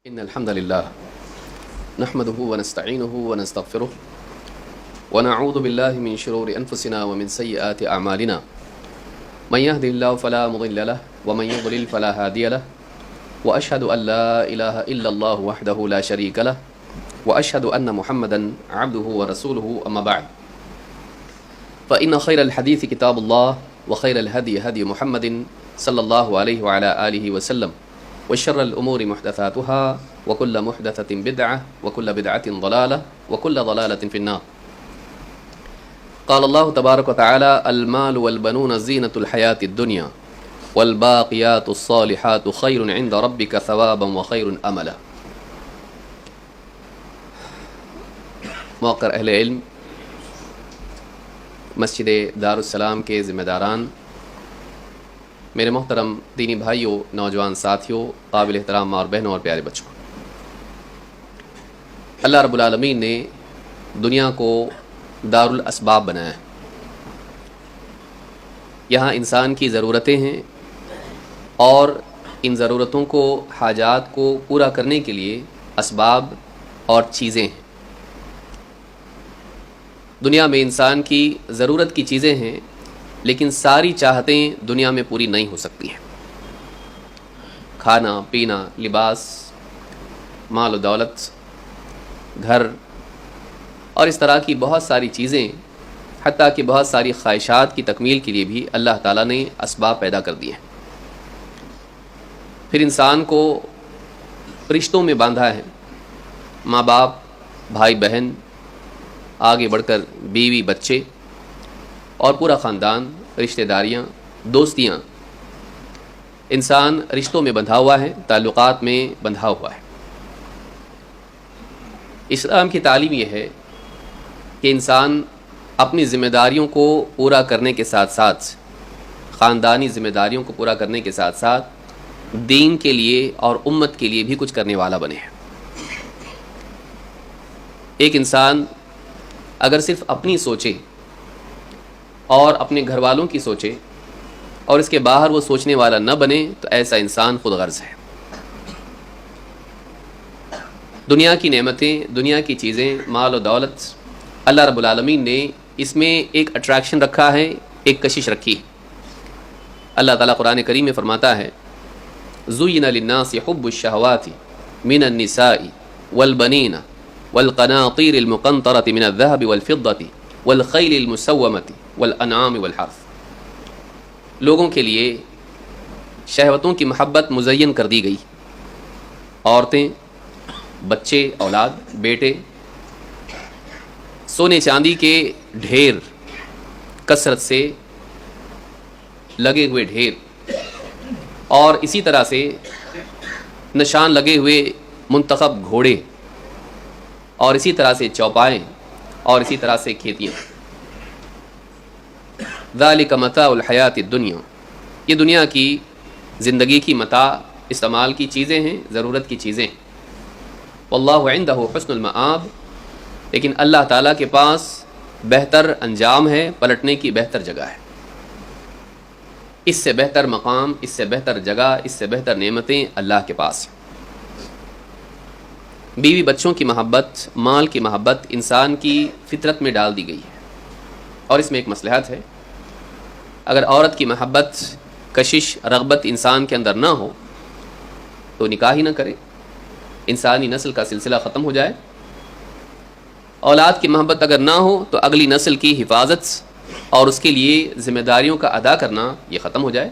إن الحمد لله نحمده ونستعينه ونستغفره ونعوذ بالله من شرور أنفسنا ومن سيئات أعمالنا من يهده الله فلا مضل له ومن يضلل فلا هادي له وأشهد أن لا إله إلا الله وحده لا شريك له وأشهد أن محمدا عبده ورسوله أما بعد فإن خير الحديث كتاب الله وخير الهدي هدي محمد صلى الله عليه وعلى آله وسلم وشر الأمور محدثاتها وكل محدثة بدعة وكل بدعة ضلالة وكل ضلالة في النار. قال الله تبارك وتعالى: المال والبنون زينة الحياة الدنيا والباقيات الصالحات خير عند ربك ثوابا وخير أملا. موقر اہل علم، مسجد دارالسلام کے ذمہ داران، میرے محترم دینی بھائیوں، نوجوان ساتھیوں، قابل احترام ماں اور بہنوں اور پیارے بچوں، اللہ رب العالمین نے دنیا کو دارالاسباب بنایا ہے۔ یہاں انسان کی ضرورتیں ہیں اور ان ضرورتوں کو، حاجات کو پورا کرنے کے لیے اسباب اور چیزیں ہیں۔ دنیا میں انسان کی ضرورت کی چیزیں ہیں، لیکن ساری چاہتیں دنیا میں پوری نہیں ہو سکتی ہیں۔ کھانا، پینا، لباس، مال و دولت، گھر اور اس طرح کی بہت ساری چیزیں، حتیٰ کہ بہت ساری خواہشات کی تکمیل کے لیے بھی اللہ تعالیٰ نے اسباب پیدا کر دیے ہیں۔ پھر انسان کو رشتوں میں باندھا ہے، ماں باپ، بھائی بہن، آگے بڑھ کر بیوی بچے اور پورا خاندان، رشتہ داریاں، دوستیاں۔ انسان رشتوں میں بندھا ہوا ہے، تعلقات میں بندھا ہوا ہے۔ اسلام کی تعلیم یہ ہے کہ انسان اپنی ذمہ داریوں کو پورا کرنے کے ساتھ ساتھ، خاندانی ذمہ داریوں کو پورا کرنے کے ساتھ ساتھ دین کے لیے اور امت کے لیے بھی کچھ کرنے والا بنے۔ ایک انسان اگر صرف اپنی سوچے اور اپنے گھر والوں کی سوچے اور اس کے باہر وہ سوچنے والا نہ بنے تو ایسا انسان خود غرض ہے۔ دنیا کی نعمتیں، دنیا کی چیزیں، مال و دولت، اللہ رب العالمین نے اس میں ایک اٹریکشن رکھا ہے، ایک کشش رکھی۔ اللہ تعالیٰ قرآن کریم میں فرماتا ہے: زُيِّنَ لِلنَّاسِ حُبُّ الشَّهَوَاتِ مِنَ النِّسَاءِ وَالْبَنِينَ وَالْقَنَاطِيرِ الْمُقَنطَرَةِ مِنَ الذَّهَبِ وَالْفِضَّةِ وَالْخَيْلِ الْمُسَوَّمَةِ وَالْأَنْعَامِ وَالْحَرْثِ، لوگوں کے لیے شہوتوں کی محبت مزین کر دی گئی۔ عورتیں، بچے، اولاد، بیٹے، سونے چاندی کے ڈھیر، کثرت سے لگے ہوئے ڈھیر، اور اسی طرح سے نشان لگے ہوئے منتخب گھوڑے، اور اسی طرح سے چوپائیں، اور اسی طرح سے کھیتیاں۔ ذالک متاع الحیات الدنیا، یہ دنیا کی زندگی کی متاع، استعمال کی چیزیں ہیں، ضرورت کی چیزیں۔ واللہ عندہ حسن المآب، لیکن اللہ تعالیٰ کے پاس بہتر انجام ہے، پلٹنے کی بہتر جگہ ہے۔ اس سے بہتر مقام، اس سے بہتر جگہ، اس سے بہتر نعمتیں اللہ کے پاس ہیں۔ بیوی بچوں کی محبت، مال کی محبت انسان کی فطرت میں ڈال دی گئی ہے، اور اس میں ایک مصلحت ہے۔ اگر عورت کی محبت، کشش، رغبت انسان کے اندر نہ ہو تو نکاح ہی نہ کرے، انسانی نسل کا سلسلہ ختم ہو جائے۔ اولاد کی محبت اگر نہ ہو تو اگلی نسل کی حفاظت اور اس کے لیے ذمہ داریوں کا ادا کرنا یہ ختم ہو جائے،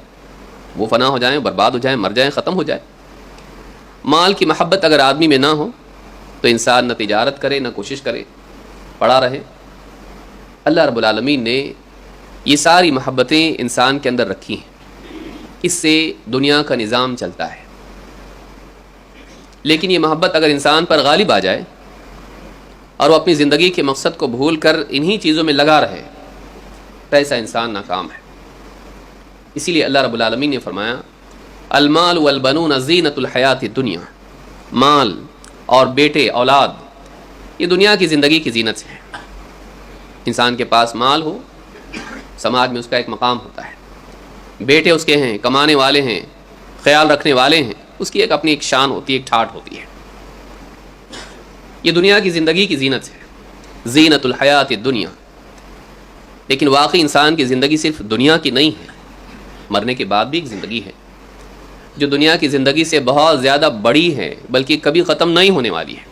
وہ فنا ہو جائیں، برباد ہو جائیں، مر جائیں، ختم ہو جائے۔ مال کی محبت اگر آدمی میں نہ ہو تو انسان نہ تجارت کرے، نہ کوشش کرے، پڑا رہے۔ اللہ رب العالمین نے یہ ساری محبتیں انسان کے اندر رکھی ہیں، اس سے دنیا کا نظام چلتا ہے۔ لیکن یہ محبت اگر انسان پر غالب آ جائے اور وہ اپنی زندگی کے مقصد کو بھول کر انہی چیزوں میں لگا رہے تو ایسا انسان ناکام ہے۔ اسی لیے اللہ رب العالمین نے فرمایا: المال والبنون زینۃ الحیات الدنیا، مال اور بیٹے، اولاد، یہ دنیا کی زندگی کی زینت ہے۔ انسان کے پاس مال ہو، سماج میں اس کا ایک مقام ہوتا ہے، بیٹے اس کے ہیں، کمانے والے ہیں، خیال رکھنے والے ہیں، اس کی ایک اپنی ایک شان ہوتی ہے، ایک ٹھاٹھ ہوتی ہے۔ یہ دنیا کی زندگی کی زینت ہے، زینت الحیات الدنیا. لیکن واقعی انسان کی زندگی صرف دنیا کی نہیں ہے، مرنے کے بعد بھی ایک زندگی ہے جو دنیا کی زندگی سے بہت زیادہ بڑی ہے، بلکہ کبھی ختم نہیں ہونے والی ہے.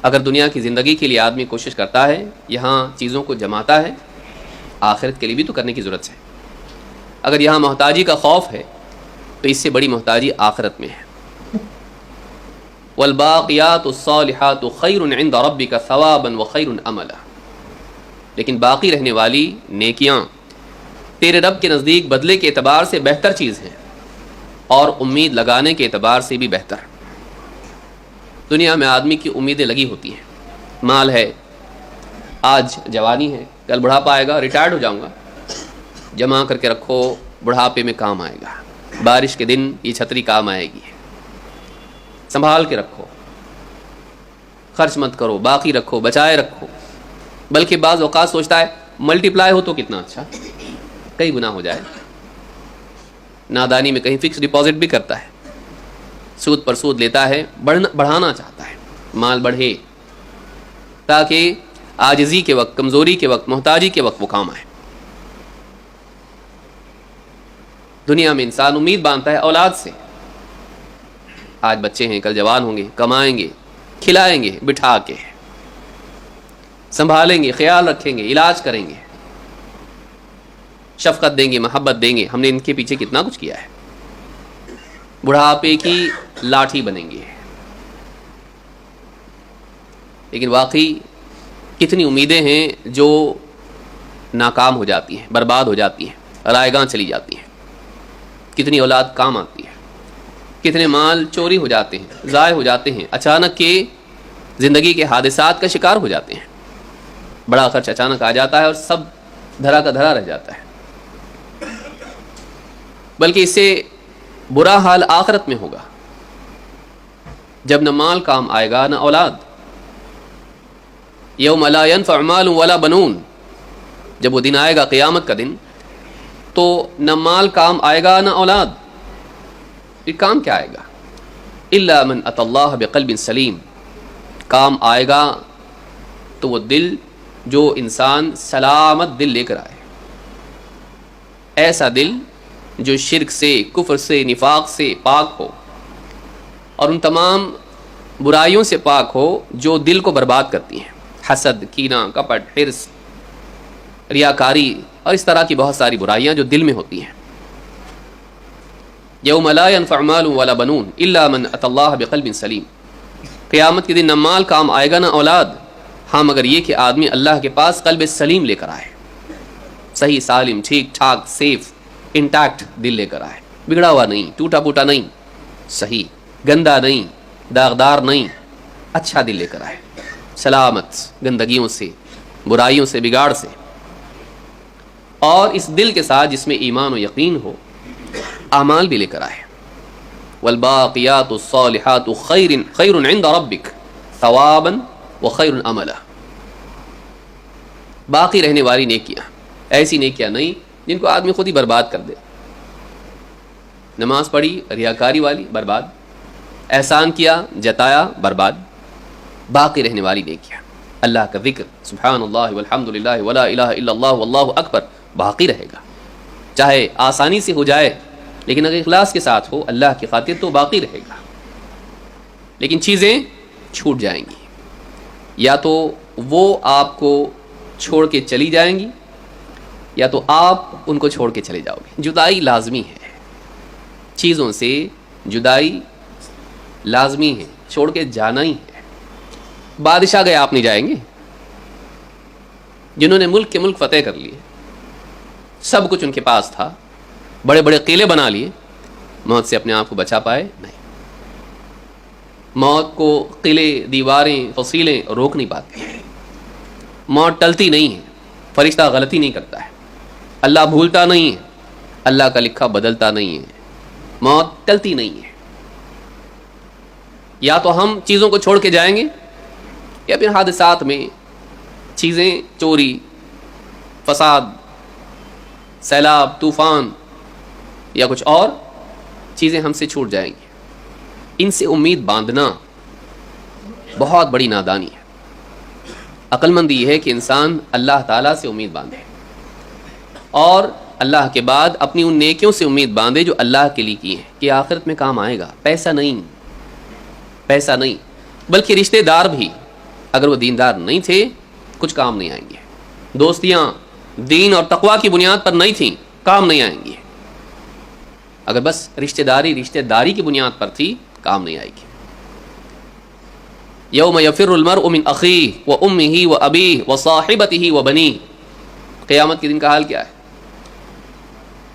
اگر دنیا کی زندگی کے لیے آدمی کوشش کرتا ہے، یہاں چیزوں کو جماتا ہے، آخرت کے لیے بھی تو کرنے کی ضرورت ہے. اگر یہاں محتاجی کا خوف ہے تو اس سے بڑی محتاجی آخرت میں ہے. والباقیات الصالحات خیر عند ربک ثوابا وخیر عملا. لیکن باقی رہنے والی نیکیاں تیرے رب کے نزدیک بدلے کے اعتبار سے بہتر چیز ہیں اور امید لگانے کے اعتبار سے بھی بہتر. دنیا میں آدمی کی امیدیں لگی ہوتی ہیں. مال ہے، آج جوانی ہے، کل بڑھاپا آئے گا، ریٹائرڈ ہو جاؤں گا، جمع کر کے رکھو، بڑھاپے میں کام آئے گا. بارش کے دن یہ چھتری کام آئے گی، سنبھال کے رکھو، خرچ مت کرو، باقی رکھو، بچائے رکھو. بلکہ بعض اوقات سوچتا ہے ملٹی پلائی ہو تو کتنا اچھا، کئی گنا ہو جائے. نادانی میں کہیں فکس ڈپازٹ بھی کرتا ہے، سود پر سود لیتا ہے، بڑھانا چاہتا ہے، مال بڑھے تاکہ عاجزی کے وقت، کمزوری کے وقت، محتاجی کے وقت وہ کام آئے. دنیا میں انسان امید باندھتا ہے اولاد سے. آج بچے ہیں، کل جوان ہوں گے، کمائیں گے، کھلائیں گے، بٹھا کے سنبھالیں گے، خیال رکھیں گے، علاج کریں گے، شفقت دیں گے، محبت دیں گے. ہم نے ان کے پیچھے کتنا کچھ کیا ہے. بڑھاپے کی لاٹھی بنیں گے. لیکن واقعی کتنی امیدیں ہیں جو ناکام ہو جاتی ہیں، برباد ہو جاتی ہیں، رائے گاں چلی جاتی ہیں. کتنی اولاد کام آتی ہے، کتنے مال چوری ہو جاتے ہیں، ضائع ہو جاتے ہیں، اچانک کے زندگی کے حادثات کا شکار ہو جاتے ہیں. بڑا خرچ اچانک آ جاتا ہے اور سب دھرا کا دھرا رہ جاتا ہے. بلکہ اس سے برا حال آخرت میں ہوگا، جب نہ مال کام آئے گا نہ اولاد. یوم لا ينفع مال ولا بنون. جب وہ دن آئے گا، قیامت کا دن، تو نہ مال کام آئے گا نہ اولاد. یہ کام کیا آئے گا؟ الا من اتى اللہ بقلب سلیم. کام آئے گا تو وہ دل جو انسان سلامت دل لے کر آئے، ایسا دل جو شرک سے، کفر سے، نفاق سے پاک ہو اور ان تمام برائیوں سے پاک ہو جو دل کو برباد کرتی ہیں، حسد، کینہ، کپٹ، حرص، ریاکاری اور اس طرح کی بہت ساری برائیاں جو دل میں ہوتی ہیں. یوم لا ينفع مال ولا بنون الا من اتى اللہ بقلب سلیم. قیامت کے دن نہ مال کام آئے گا نہ اولاد، ہاں مگر یہ کہ آدمی اللہ کے پاس قلب سلیم لے کر آئے، صحیح سالم، ٹھیک ٹھاک، سیف، انٹیکٹ دل لے کر آئے، بگڑا ہوا نہیں، ٹوٹا پوٹا نہیں، صحیح، گندا نہیں، داغدار نہیں، اچھا دل لے کر آئے، سلامت گندگیوں سے، برائیوں سے، بگاڑ سے. اور اس دل کے ساتھ جس میں ایمان و یقین ہو، اعمال بھی لے کر آئے. والباقیات الصالحات خیر عند ربک ثوابا وخیر عملا. باقی رہنے والی نیکیاں، ایسی نیکیاں نہیں جن کو آدمی خود ہی برباد کر دے. نماز پڑھی، ریاکاری والی، برباد. احسان کیا، جتایا، برباد. باقی رہنے والی نیکیاں، اللہ کا ذکر، سبحان اللہ والحمد للہ ولا الہ الا اللہ واللہ اکبر، باقی رہے گا. چاہے آسانی سے ہو جائے لیکن اگر اخلاص کے ساتھ ہو اللہ کی خاطر تو باقی رہے گا. لیکن چیزیں چھوٹ جائیں گی، یا تو وہ آپ کو چھوڑ کے چلی جائیں گی یا تو آپ ان کو چھوڑ کے چلے جاؤ گے. جدائی لازمی ہے، چیزوں سے جدائی لازمی ہے، چھوڑ کے جانا ہی ہے. بادشاہ گئے، آپ نہیں جائیں گے؟ جنہوں نے ملک کے ملک فتح کر لیے، سب کچھ ان کے پاس تھا، بڑے بڑے قلعے بنا لیے، موت سے اپنے آپ کو بچا پائے؟ نہیں. موت کو قلعے، دیواریں، فصیلیں روک نہیں پاتی. موت ٹلتی نہیں ہے، فرشتہ غلطی نہیں کرتا ہے، اللہ بھولتا نہیں ہے، اللہ کا لکھا بدلتا نہیں ہے. موت ٹلتی نہیں ہے. یا تو ہم چیزوں کو چھوڑ کے جائیں گے یا پھر حادثات میں چیزیں، چوری، فساد، سیلاب، طوفان یا کچھ اور چیزیں ہم سے چھوٹ جائیں گی. ان سے امید باندھنا بہت بڑی نادانی ہے۔ عقل مند یہ ہے کہ انسان اللہ تعالیٰ سے امید باندھے اور اللہ کے بعد اپنی ان نیکیوں سے امید باندھے جو اللہ کے لیے کی ہیں کہ آخرت میں کام آئے گا۔ پیسہ نہیں بلکہ رشتہ دار بھی اگر وہ دیندار نہیں تھے کچھ کام نہیں آئیں گے، دوستیاں دین اور تقوی کی بنیاد پر نہیں تھیں کام نہیں آئیں گی، اگر بس رشتہ داری کی بنیاد پر تھی کام نہیں آئے گی۔ یوم یفر المرء من اخیہ وامہ وابیہ وصاحبتہ وبنیہ، قیامت کے دن کا حال کیا ہے؟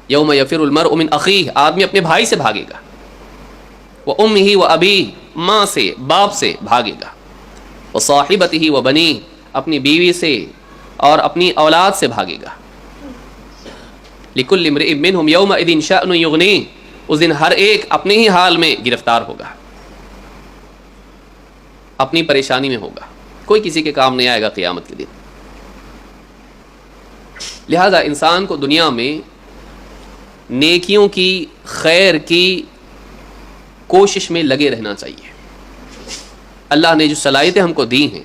یوم یفر المرء من اخیہ، آدمی اپنے بھائی سے بھاگے گا، وامہ وابیہ، ماں سے باپ سے بھاگے گا، وصاحبتہ وبنیہ، اپنی بیوی سے اور اپنی اولاد سے بھاگے گا۔ لکل امرئ منہم یومئذ شأن یغنیہ، اس دن ہر ایک اپنے ہی حال میں گرفتار ہوگا، اپنی پریشانی میں ہوگا، کوئی کسی کے کام نہیں آئے گا قیامت کے دن۔ لہذا انسان کو دنیا میں نیکیوں کی، خیر کی کوشش میں لگے رہنا چاہیے۔ اللہ نے جو صلاحیتیں ہم کو دی ہیں،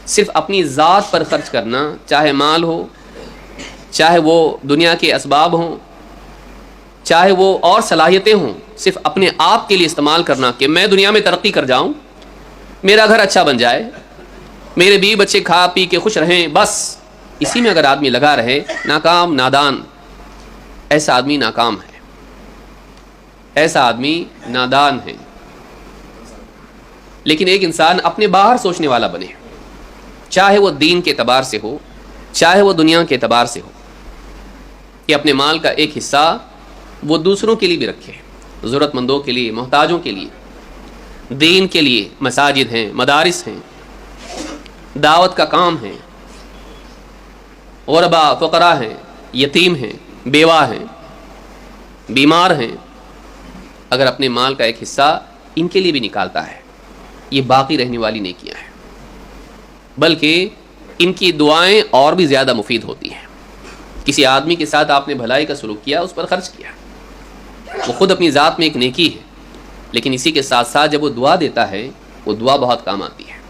صرف اپنی ذات پر خرچ کرنا، چاہے مال ہو، چاہے وہ دنیا کے اسباب ہوں، چاہے وہ اور صلاحیتیں ہوں، صرف اپنے آپ کے لیے استعمال کرنا کہ میں دنیا میں ترقی کر جاؤں، میرا گھر اچھا بن جائے، میرے بیوی بچے کھا پی کے خوش رہیں، بس اسی میں اگر آدمی لگا رہے، ناکام نادان، ایسا آدمی ناکام ہے، ایسا آدمی نادان ہے۔ لیکن ایک انسان اپنے باہر سوچنے والا بنے، چاہے وہ دین کے اعتبار سے ہو، چاہے وہ دنیا کے اعتبار سے ہو، کہ اپنے مال کا ایک حصہ وہ دوسروں کے لیے بھی رکھے، ضرورت مندوں کے لیے، محتاجوں کے لیے، دین کے لیے، مساجد ہیں، مدارس ہیں، دعوت کا کام ہے، غربا فقراء ہیں، یتیم ہیں، بیوہ ہیں، بیمار ہیں، اگر اپنے مال کا ایک حصہ ان کے لیے بھی نکالتا ہے، یہ باقی رہنے والی نیکیاں ہیں، بلکہ ان کی دعائیں اور بھی زیادہ مفید ہوتی ہیں۔ کسی آدمی کے ساتھ آپ نے بھلائی کا سلوک کیا، اس پر خرچ کیا، وہ خود اپنی ذات میں ایک نیکی ہے، لیکن اسی کے ساتھ ساتھ جب وہ دعا دیتا ہے، وہ دعا بہت کام آتی ہے۔